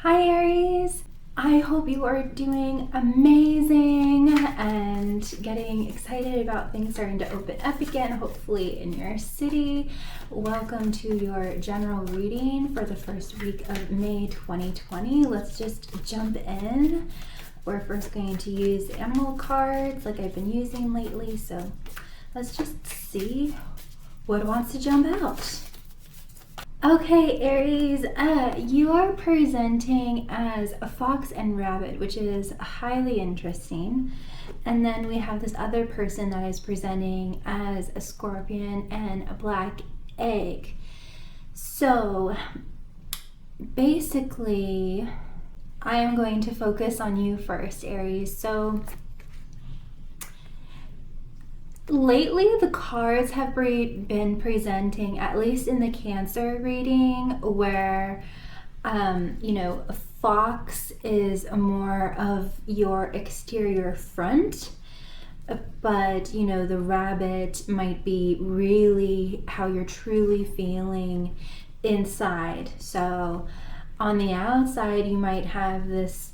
Hi Aries! I hope you are doing amazing and getting excited about things starting to open up again, hopefully in your city. Welcome to your general reading for the first week of May 2020. Let's just jump in. We're first going to use the animal cards like I've been using lately, so let's just see what wants to jump out. Okay, Aries, you are presenting as a fox and rabbit, which is highly interesting. And then we have this other person that is presenting as a scorpion and a black egg. So basically, I am going to focus on you first, Aries. So lately, the cards have been presenting, at least in the Cancer reading, where, a fox is more of your exterior front, but, the rabbit might be really how you're truly feeling inside. So on the outside, you might have this,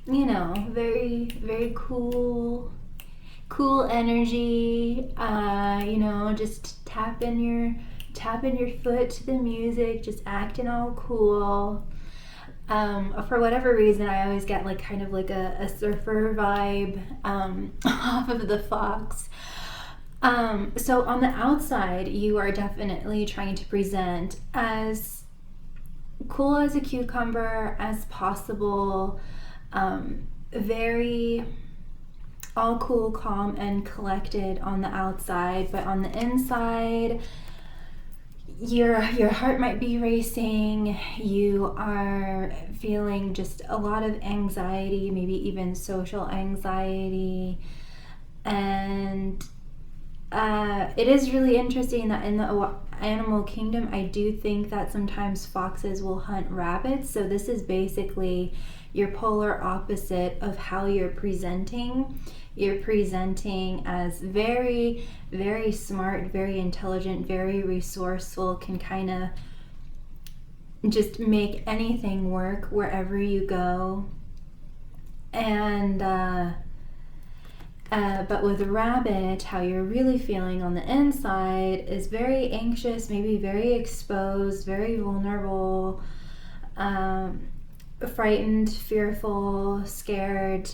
very, very cool energy, just tapping your foot to the music, just acting all cool. For whatever reason, I always get kind of like a surfer vibe off of the fox. So on the outside, you are definitely trying to present as cool as a cucumber as possible, very all cool, calm, and collected on the outside, but on the inside, your heart might be racing. You are feeling just a lot of anxiety, maybe even social anxiety. And it is really interesting that in the animal kingdom, I do think that sometimes foxes will hunt rabbits. So this is basically your polar opposite of how you're presenting. You're presenting as very, very smart, very intelligent, very resourceful, can kind of just make anything work wherever you go. And but with a rabbit, how you're really feeling on the inside is very anxious, maybe very exposed, very vulnerable, frightened, fearful, scared,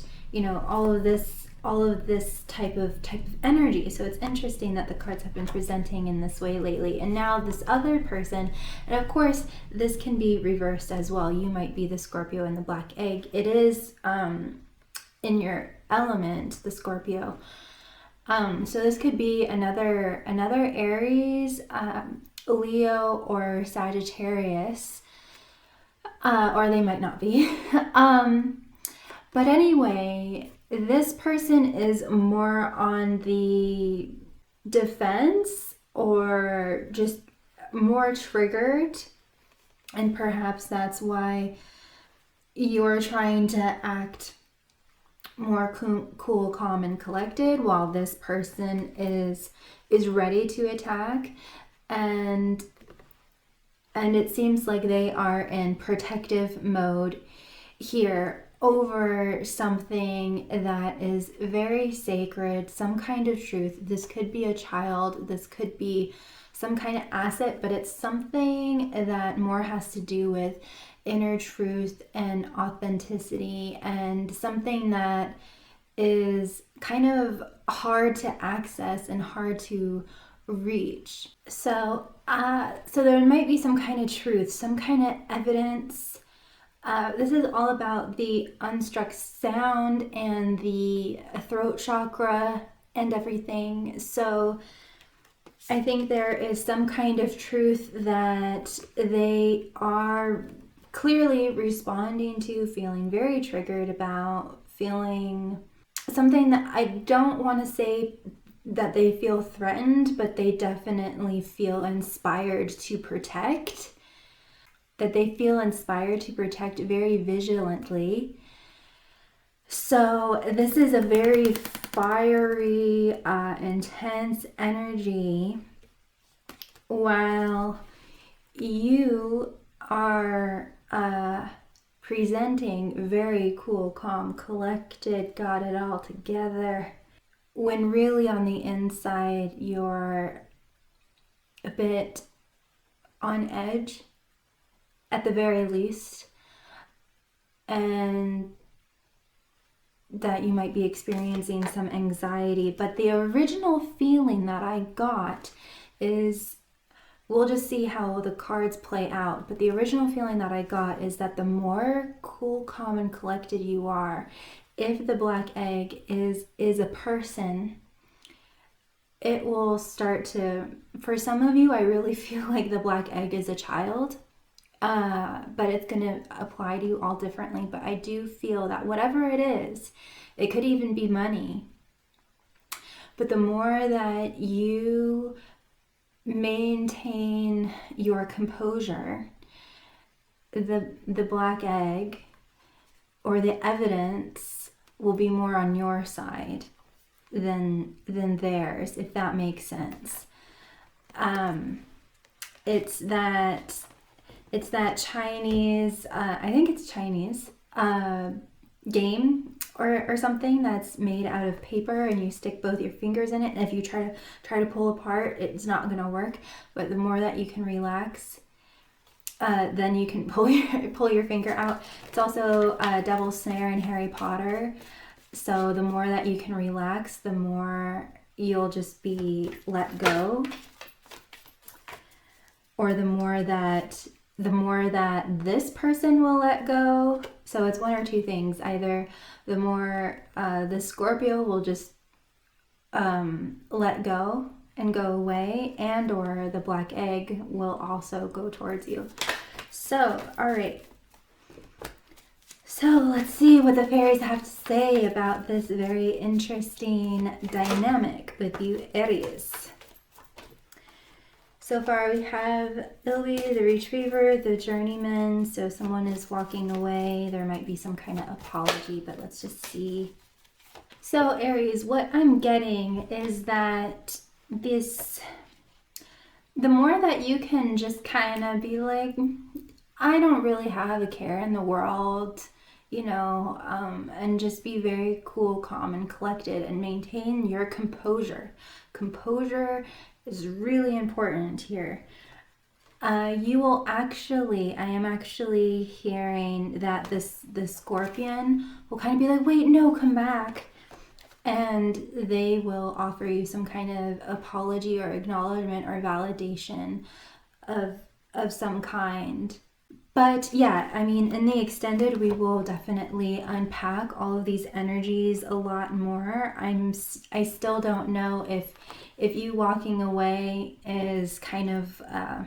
all of this type of energy. So it's interesting that the cards have been presenting in this way lately. And now this other person, and of course this can be reversed as well. You might be the Scorpio and the black egg. It is in your element, the Scorpio. So this could be another Aries, Leo, or Sagittarius, or they might not be. But anyway, this person is more on the defense or just more triggered, and perhaps that's why you're trying to act more cool, calm, and collected, while this person is ready to attack, and it seems like they are in protective mode here over something that is very sacred, some kind of truth. This could be a child, this could be some kind of asset, but it's something that more has to do with inner truth and authenticity, and something that is kind of hard to access and hard to reach. So there might be some kind of truth, some kind of evidence. This is all about the unstruck sound and the throat chakra and everything. So I think there is some kind of truth that they are clearly responding to, feeling very triggered about, feeling something that I don't want to say that they feel threatened, but they definitely feel inspired to protect. That they feel inspired to protect very vigilantly. So this is a very fiery, intense energy, while you are presenting very cool, calm, collected, got it all together, when really on the inside you're a bit on edge at the very least, and that you might be experiencing some anxiety. But the original feeling that I got is, we'll just see how the cards play out, but the original feeling that I got is that the more cool, calm, and collected you are, if the black egg is a person, it will start to, for some of you, I really feel like the black egg is a child, but it's going to apply to you all differently. But I do feel that whatever it is, it could even be money. But the more that you maintain your composure, the black egg or the evidence will be more on your side than theirs, if that makes sense. It's that Chinese, I think it's Chinese, game or something that's made out of paper, and you stick both your fingers in it, and if you try to pull apart, it's not going to work. But the more that you can relax, then you can pull your finger out. It's also Devil's Snare in Harry Potter. So the more that you can relax, the more you'll just be let go, or the more that this person will let go. So it's one or two things. Either the more the Scorpio will just let go and go away, and or the black egg will also go towards you. So, all right. So let's see what the fairies have to say about this very interesting dynamic with you, Aries. So far we have Ilby, the Retriever, the Journeyman. So someone is walking away. There might be some kind of apology, but let's just see. So Aries, what I'm getting is that the more that you can just kind of be like, I don't really have a care in the world, and just be very cool, calm, and collected, and maintain your composure. Composure is really important here. You will I am actually hearing that the Scorpion will kind of be like, wait, no, come back. And they will offer you some kind of apology or acknowledgement or validation of some kind. But yeah, I mean, in the extended, we will definitely unpack all of these energies a lot more. I still don't know if you walking away is kind of a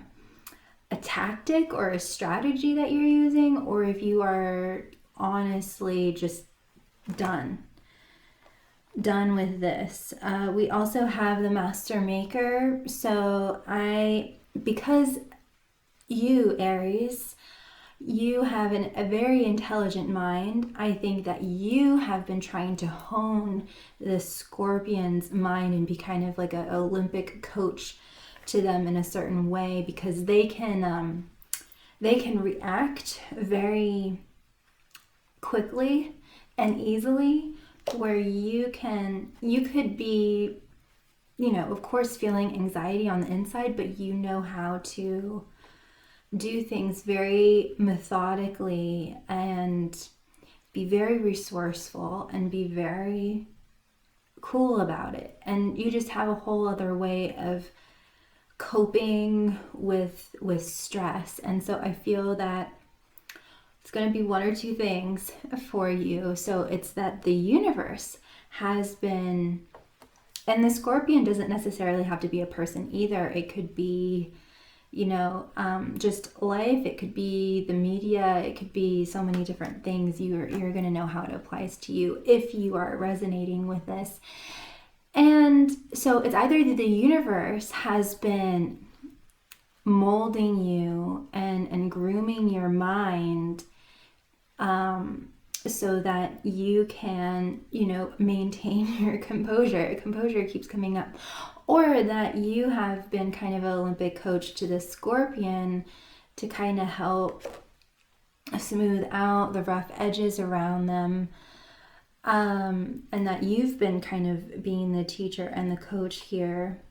tactic or a strategy that you're using, or if you are honestly just done with this. We also have the Master Maker. So because you, Aries, you have a very intelligent mind. I think that you have been trying to hone the Scorpion's mind and be kind of like an Olympic coach to them in a certain way, because they can react very quickly and easily, where you could be, of course, feeling anxiety on the inside, but you know how to do things very methodically and be very resourceful and be very cool about it. And you just have a whole other way of coping with stress. And so I feel that it's going to be one or two things for you. So it's that the universe has been, and the Scorpion doesn't necessarily have to be a person either. It could be, just life. It could be the media. It could be so many different things. You're going to know how it applies to you if you are resonating with this. And so it's either the universe has been molding you and grooming your mind so that you can, maintain your composure. Composure keeps coming up. Or that you have been kind of an Olympic coach to the Scorpion to kind of help smooth out the rough edges around them. And that you've been kind of being the teacher and the coach here.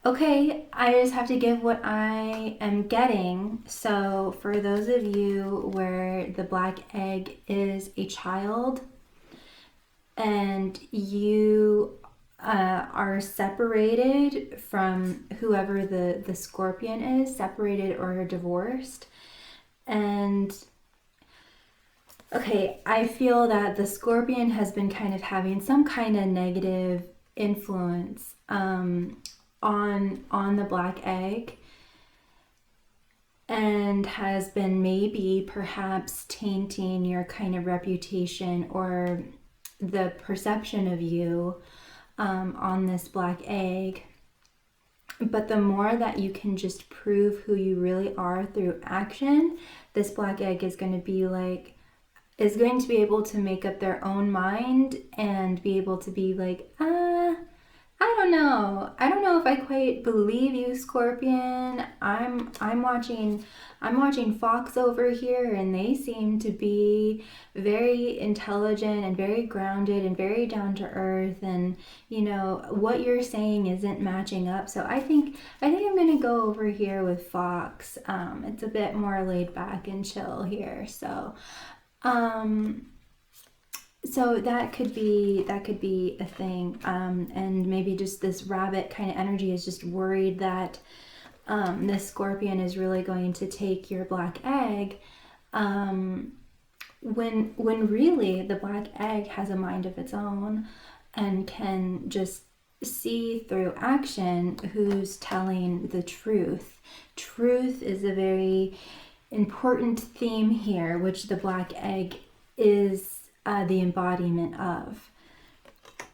Okay, I just have to give what I am getting. So for those of you where the black egg is a child and you are separated from whoever the scorpion is, separated or divorced, and okay, I feel that the scorpion has been kind of having some kind of negative influence on the black egg, and has been maybe perhaps tainting your kind of reputation or the perception of you on this black egg. But the more that you can just prove who you really are through action, this black egg is going to be able to make up their own mind and be able to be like, I don't know if I quite believe you, Scorpion. I'm watching Fox over here, and they seem to be very intelligent and very grounded and very down to earth, and what you're saying isn't matching up. So I think I'm gonna go over here with Fox. It's a bit more laid back and chill here. So that could be a thing, and maybe just this rabbit kind of energy is just worried that this scorpion is really going to take your black egg, when really the black egg has a mind of its own and can just see through action who's telling the truth. Truth is a very important theme here, which the black egg is the embodiment of.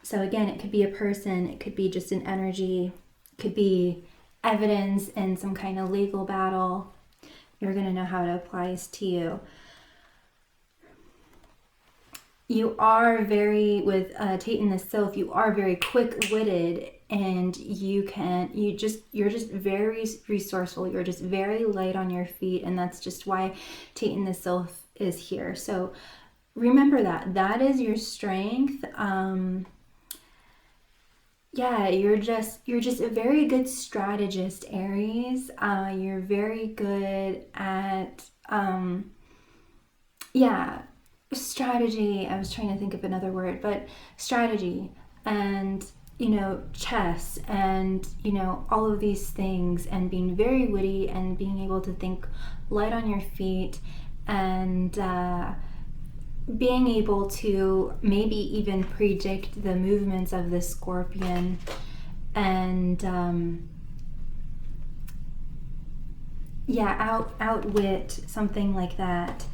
So again, it could be a person, it could be just an energy, it could be evidence in some kind of legal battle. You're going to know how it applies to you. You are with Tate the Sylph, you are very quick-witted, and you're just very resourceful. You're just very light on your feet, and that's just why Tate the Sylph is here. So remember that is your strength. You're just a very good strategist, Aries. You're very good at strategy. I was trying to think of another word, but strategy and chess and all of these things, and being very witty and being able to think light on your feet, and being able to maybe even predict the movements of the scorpion, and outwit, something like that.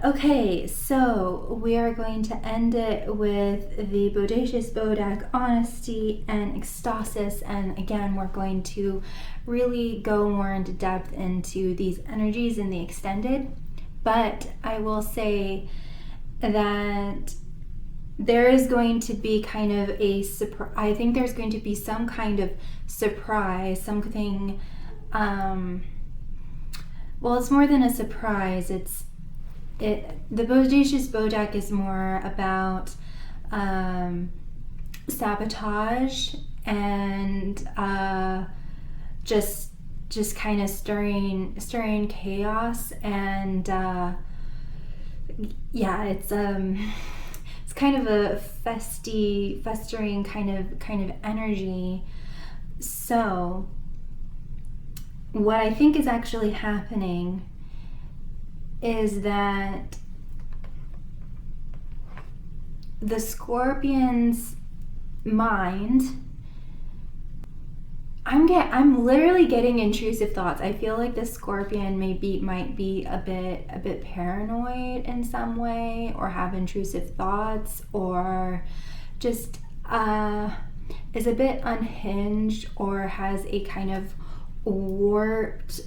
Okay, so we are going to end it with the Bodacious Bodak, Honesty and Ecstasis, and again we're going to really go more into depth into these energies in the extended. But I will say that there is going to be kind of a surprise. I think there's going to be some kind of surprise, something. Well, it's more than a surprise. The Bodacious Bodak is more about sabotage and just kind of stirring chaos, and it's kind of a festering kind of energy. So what I think is actually happening is that the scorpion's mind, I'm literally getting intrusive thoughts. I feel like the scorpion might be a bit paranoid in some way, or have intrusive thoughts, or just is a bit unhinged, or has a kind of warped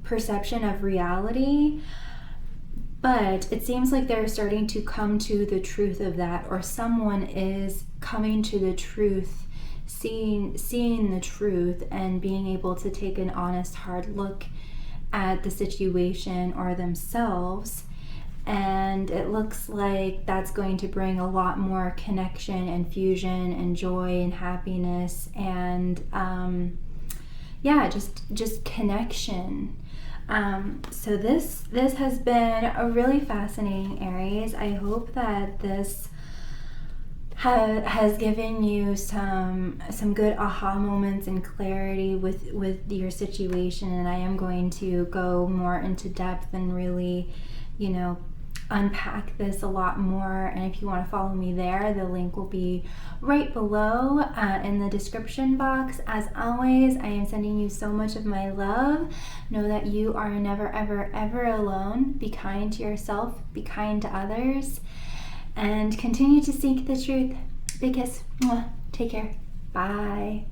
perception of reality. But it seems like they're starting to come to the truth of that, or someone is coming to the truth, seeing the truth, and being able to take an honest, hard look at the situation or themselves. And it looks like that's going to bring a lot more connection and fusion and joy and happiness and just connection. So this has been a really fascinating, Aries. I hope that this has given you some good aha moments and clarity with your situation, and I am going to go more into depth and really, unpack this a lot more. And if you want to follow me there, the link will be right below in the description box. As always, I am sending you so much of my love. Know that you are never, ever, ever alone. Be kind to yourself, be kind to others, and continue to seek the truth. Big kiss. Mwah. Take care. Bye.